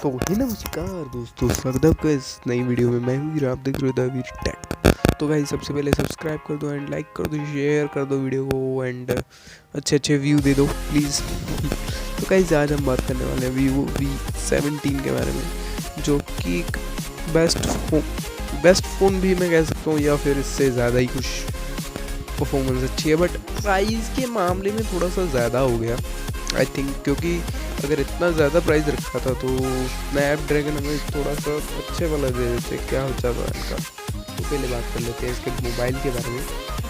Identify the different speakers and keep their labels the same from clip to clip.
Speaker 1: तो हे नमस्कार दोस्तों, स्वागत है आपका इस नई वीडियो में। मैं हूँ वीर, आप देख रहे हो द वीर टेक। तो गाइस सबसे पहले सब्सक्राइब कर दो एंड लाइक कर दो, शेयर कर दो वीडियो को एंड अच्छे व्यू दे दो प्लीज़। तो गाइस आज हम बात करने वाले हैं vivo V17 के बारे में, जो कि एक बेस्ट फ़ोन भी मैं कह सकता हूँ, या फिर इससे ज़्यादा ही कुछ परफॉर्मेंस अच्छी है, बट प्राइस के मामले में थोड़ा सा ज़्यादा हो गया आई थिंक, क्योंकि अगर इतना ज़्यादा प्राइस रखा था तो स्नैपड्रैगन हमें थोड़ा सा अच्छे वाला दे देते। क्या हो जाता है इनका। तो पहले बात कर लेते हैं इसके मोबाइल के बारे में।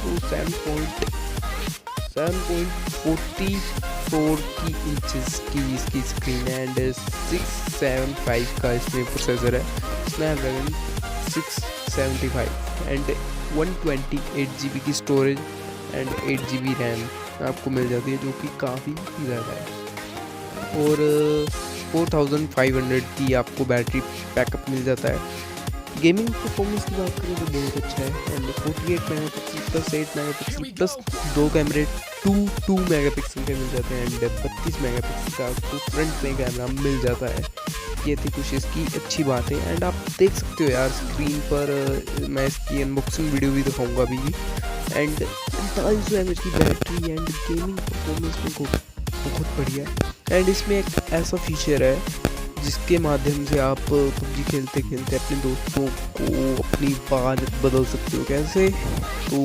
Speaker 1: तो 7.44 की इंचेस की इसकी स्क्रीन है एंड 675 का इसमें प्रोसेसर है, स्नैपड्रैगन 675 एंड 128 GB की स्टोरेज एंड 8 GB रैम आपको मिल जाती है, जो कि काफ़ी ज़्यादा है। और 4500 की आपको बैटरी बैकअप मिल जाता है। गेमिंग परफॉर्मेंस की बात करें तो बहुत अच्छा है and 48 megapixel plus 8 megapixel plus 2 कैमरे 2 मेगापिक्सल के मिल जाते हैं एंड 32 मेगापिक्सल का आपको फ्रंट में कैमरा मिल जाता है। ये थी कुछ इसकी अच्छी बात है एंड आप देख सकते हो यार स्क्रीन पर। मैं इसकी अनबॉक्सिंग वीडियो भी दिखाऊंगा अभी एंड 4500 mAh की बैटरी एंड गेमिंग परफॉर्मेंस में बहुत बढ़िया है। एंड इसमें एक ऐसा फीचर है जिसके माध्यम से आप पबजी खेलते खेलते अपने दोस्तों को अपनी आवाज़ बदल सकते हो। कैसे? तो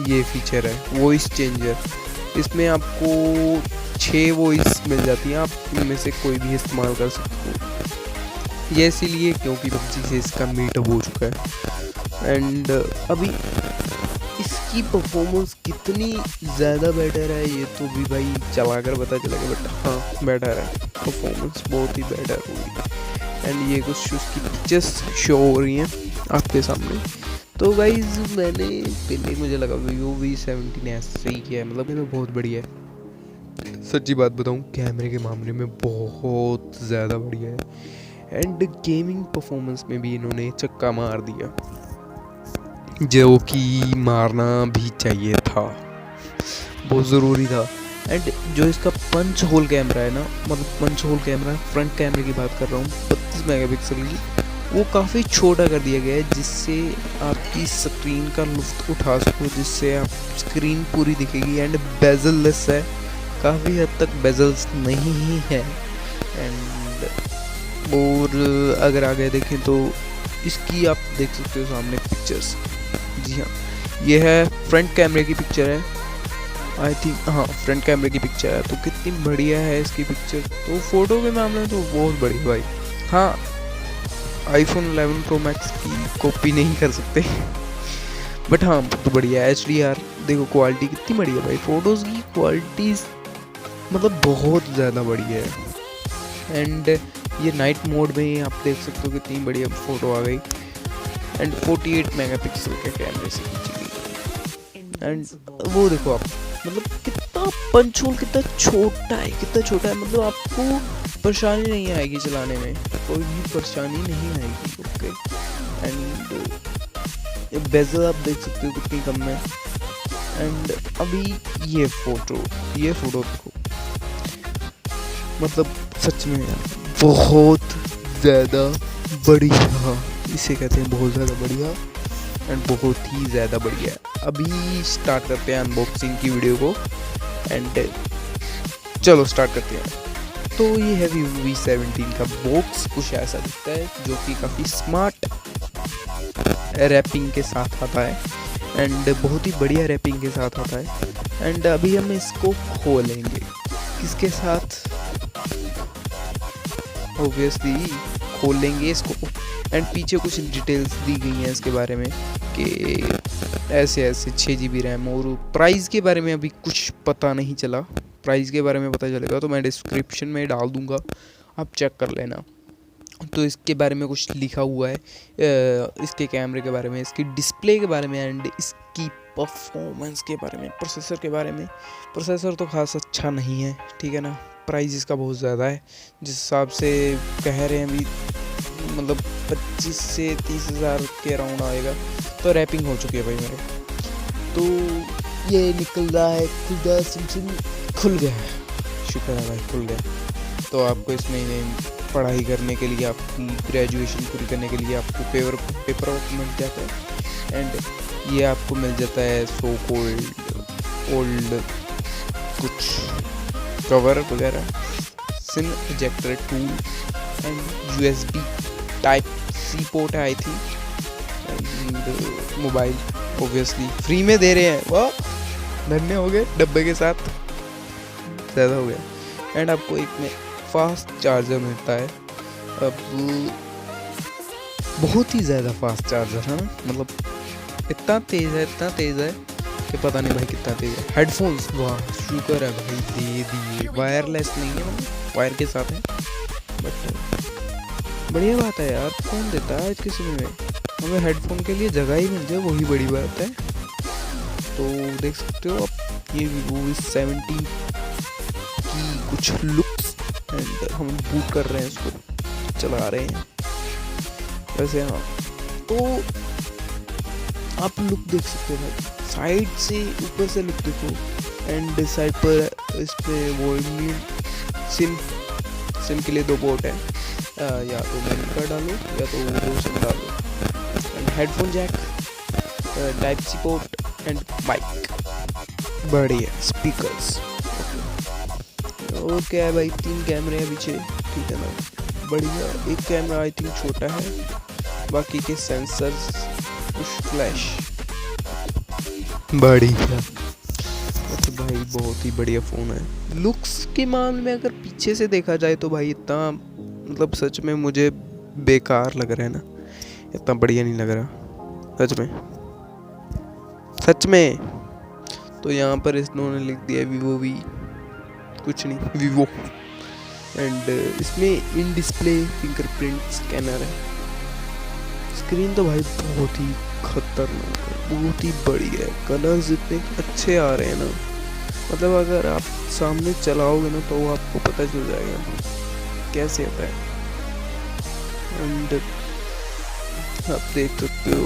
Speaker 1: ये फीचर है वॉइस चेंजर। इसमें आपको 6 वॉइस मिल जाती हैं, आप इनमें से कोई भी इस्तेमाल कर सकते हो। ये इसीलिए क्योंकि पबजी से इसका मीटअप हो चुका है एंड अभी इसकी परफॉर्मेंस कितनी ज़्यादा बेटर है ये तो भी भाई चलाकर पता चलेगा, बट हाँ बेटर है, परफॉर्मेंस बहुत ही बेटर होगी एंड ये कुछ उसकी पिक्चर्स शो हो रही हैं आपके सामने। तो गाइज मैंने पहले मुझे लगा vivo V17 ऐसे ही है, मतलब ये बहुत बढ़िया है। सच्ची बात बताऊँ, कैमरे के मामले में बहुत ज़्यादा बढ़िया है एंड गेमिंग परफॉर्मेंस में भी इन्होंने चक्का मार दिया, जो कि मारना भी चाहिए था, बहुत ज़रूरी था। एंड जो इसका पंच होल कैमरा है ना, मतलब पंच होल कैमरा, फ्रंट कैमरे की बात कर रहा हूँ 32 मेगापिक्सल की, वो काफ़ी छोटा कर दिया गया है जिससे आपकी स्क्रीन का लुत्फ़ उठा सको, जिससे आप स्क्रीन पूरी दिखेगी एंड बेजल लेस है, काफ़ी हद तक बेजल्स नहीं ही है। एंड और अगर आगे देखें तो इसकी आप देख सकते हो सामने पिक्चर्स। जी हाँ, ये है फ्रंट कैमरे की पिक्चर है आई थिंक, हाँ फ्रंट कैमरे की पिक्चर है। तो कितनी बढ़िया है इसकी पिक्चर, तो फ़ोटो के मामले में तो बहुत बढ़िया भाई। हाँ, iPhone 11 Pro Max की कॉपी नहीं कर सकते बट हाँ बहुत बढ़िया है। HDR देखो, क्वालिटी कितनी बढ़िया भाई, फ़ोटोज़ की क्वालिटी मतलब बहुत ज़्यादा बढ़िया है। एंड ये नाइट मोड में आप देख सकते हो कितनी बढ़िया फ़ोटो आ गई एंड 48 मेगापिक्सल के कैमरे से खींची गई। एंड वो देखो आप, मतलब कितना पंच होल कितना छोटा है, मतलब आपको परेशानी नहीं आएगी चलाने में, कोई भी परेशानी नहीं आएगी। ओके, एंड बेजल आप देख सकते हो कितनी कम है। एंड अभी ये फ़ोटो देखो, मतलब सच में बहुत ज़्यादा बढ़िया, इसे कहते हैं बहुत ज़्यादा बढ़िया एंड बहुत ही ज़्यादा बढ़िया। अभी स्टार्ट करते हैं अनबॉक्सिंग की वीडियो को एंड चलो स्टार्ट करते हैं। तो ये है vivo V17 का बॉक्स, कुछ ऐसा दिखता है, जो कि काफ़ी स्मार्ट रैपिंग के साथ आता है एंड बहुत ही बढ़िया रैपिंग के साथ आता है। एंड अभी हम इसको खोलेंगे, किसके साथ, ऑब्वियसली खोलेंगे इसको। एंड पीछे कुछ डिटेल्स दी गई हैं इसके बारे में कि ऐसे 6 GB रैम, और प्राइस के बारे में अभी कुछ पता नहीं चला। प्राइस के बारे में पता चलेगा तो मैं डिस्क्रिप्शन में डाल दूँगा, आप चेक कर लेना। तो इसके बारे में कुछ लिखा हुआ है, इसके कैमरे के बारे में, इसकी डिस्प्ले के बारे में एंड इसकी परफॉर्मेंस के बारे में, प्रोसेसर के बारे में। प्रोसेसर तो खास अच्छा नहीं है, ठीक है ना। प्राइस इसका बहुत ज़्यादा है, जिस हिसाब से कह रहे हैं अभी, मतलब 25 से 30 हज़ार के अराउंड आएगा। तो रैपिंग हो चुकी है भाई मेरे, तो ये निकल रहा है, खुल गया है, शुक्र है भाई खुल गया। तो आपको इसमें पढ़ाई करने के लिए, आपकी ग्रेजुएशन पूरी करने के लिए आपको पेपर वर्क मिल जाता है। एंड ये आपको मिल जाता है सो कॉल्ड ओल्ड कुछ कवर वगैरह, SIM ejector tool and USB type C port है I think. And mobile obviously free में दे रहे हैं, वाह धन्य हो गए, डब्बे के साथ ज़्यादा हो गया। एंड आपको एक में फास्ट चार्जर मिलता है, अब बहुत ही ज़्यादा फास्ट चार्जर है ना, मतलब इतना तेज़ है कि पता नहीं भाई कितना तेज़ है। हेडफोन्स, वाह शुक्र है भाई दे दिए, वायरलेस नहीं है, मतलब वायर के साथ है, बट बढ़िया बात है यार, कौन देता है आज के समय में, हमें हेडफोन के लिए जगह ही मिल जाए वही बड़ी बात है। तो देख सकते हो आप ये vivo V17 की कुछ लुक्स, एंड हम बूट कर रहे हैं इसको, चला रहे हैं वैसे। हाँ तो आप लुक देख सकते हो भाई, साइड से ऊपर से लुक देखो, एंड साइड पर इस पे वो सिम के लिए 2 पोर्ट है, या तो मेमोरी कार्ड डालो या तो वो सिम डालो, and headphone jack, type C port and mic, बढ़िया स्पीकर्स। और क्या है भाई, 3 कैमरे हैं पीछे, ठीक है ना, बढ़िया। एक कैमरा आई थिंक छोटा है, बाकी के सेंसर्स कुछ फ्लैश, बढ़िया। तो भाई बहुत ही बढ़िया फ़ोन है। लुक्स के मामले में अगर पीछे से देखा जाए तो भाई इतना, मतलब सच में मुझे बेकार लग रहा है ना, इतना बढ़िया नहीं लग रहा सच में। तो यहाँ पर इन्होंने लिख दिया vivo V कुछ नहीं vivo, एंड इसमें इन डिस्प्ले फिंगरप्रिंट स्कैनर है। स्क्रीन तो भाई बहुत ही खतरनाक है, बहुत ही बढ़िया है, कलर्स इतने अच्छे आ रहे हैं ना, मतलब अगर आप सामने चलाओगे ना तो आपको पता चल जाएगा कैसे आता है। एंड आप देख सकते हो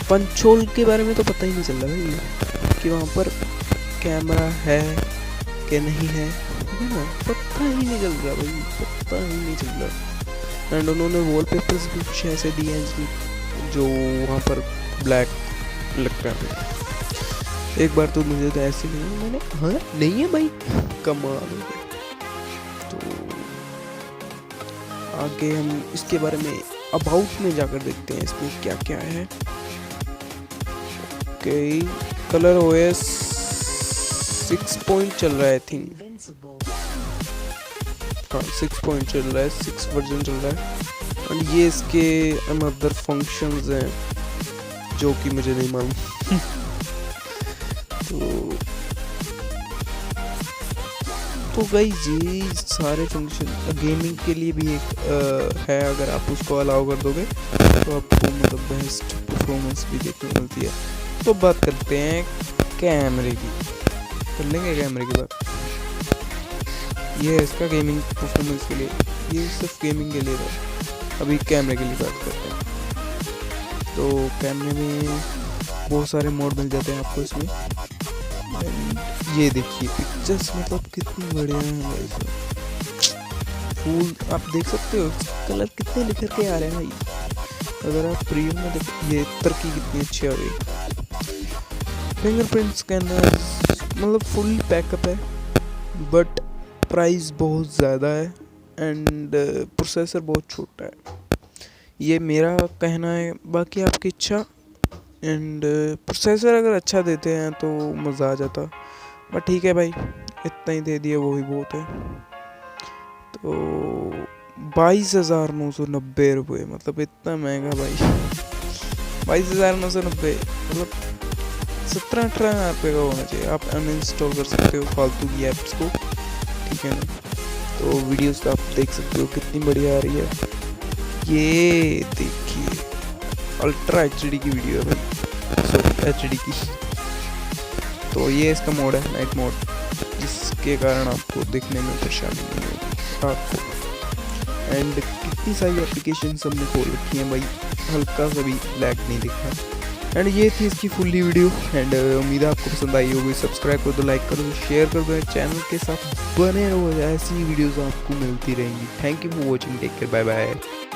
Speaker 1: पंच होल के बारे में तो पता ही नहीं चल रहा भाई कि वहाँ पर कैमरा है कि नहीं है ना, पता ही नहीं चल रहा भाई, पता ही नहीं चल रहा। एंड उन्होंने वॉलपेपर्स भी कुछ ऐसे दिए हैं जो वहाँ पर ब्लैक लगता है। एक बार तो मुझे तो ऐसे नहीं, मैंने हाँ नहीं है भाई, कमाल हो गया। तो आगे हम इसके बारे में अबाउट में जाकर देखते हैं इसमें क्या क्या है। ओके, कलर OS 6 पॉइंट चल रहा है आई थिंक, हाँ 6 पॉइंट चल रहा है, 6 वर्जन चल रहा है। और ये इसके अनदर फंक्शंस हैं जो कि मुझे नहीं मालूम। तो गाइस ये सारे फंक्शन गेमिंग के लिए भी एक है, अगर आप उसको अलाउ कर दोगे तो आपको मतलब बेस्ट परफॉर्मेंस भी देखने को मिलती है। तो बात करते हैं कैमरे की, कर लेंगे कैमरे की बात। ये है इसका गेमिंग परफॉर्मेंस के लिए, ये सिर्फ गेमिंग के लिए था। अभी कैमरे के लिए बात करते हैं। तो कैमरे में बहुत सारे मोड मिल जाते हैं आपको इसमें। ये देखिए पिक्चर्स मतलब कितनी बढ़िया है भाई, फूल आप देख सकते हो, कलर कितने निखर के आ रहे हैं भाई। अगर आप प्रीमियम में देखो, ये तरक्की कितनी अच्छी आ रही। फिंगरप्रिंट स्कैनर मतलब फुल पैकअप है, बट प्राइस बहुत ज़्यादा है, एंड प्रोसेसर बहुत छोटा है, ये मेरा कहना है, बाकी आपकी इच्छा। एंड प्रोसेसर अगर अच्छा देते हैं तो मज़ा आ जाता, बट ठीक है भाई, इतना ही दे दिया वो भी बहुत है। तो 22,990 रुपये, मतलब इतना महंगा भाई, 22,990, मतलब 17-18 हज़ार रुपये का होना चाहिए। आप अनइंस्टॉल कर सकते हो फालतू की ऐप्स को, ठीक है ना। तो वीडियोस आप देख सकते हो कितनी बढ़िया आ रही है। ये देखिए अल्ट्रा HD की वीडियो है भाई, सॉरी HD की। तो ये इसका मोड है, नाइट मोड, जिसके कारण आपको दिखने में परेशानी नहीं होगी आपको। एंड कितनी सारी एप्लीकेशन हमने खोल रखी हैं भाई, हल्का सा भी लैग नहीं दिखा। एंड ये थी इसकी फुल्ली वीडियो। एंड उम्मीद है आपको पसंद आई होगी। सब्सक्राइब कर दो, लाइक कर दो, शेयर कर दो, चैनल के साथ बने रहो, ऐसी वीडियोस आपको मिलती रहेंगी। Thank you for watching, take care, bye bye.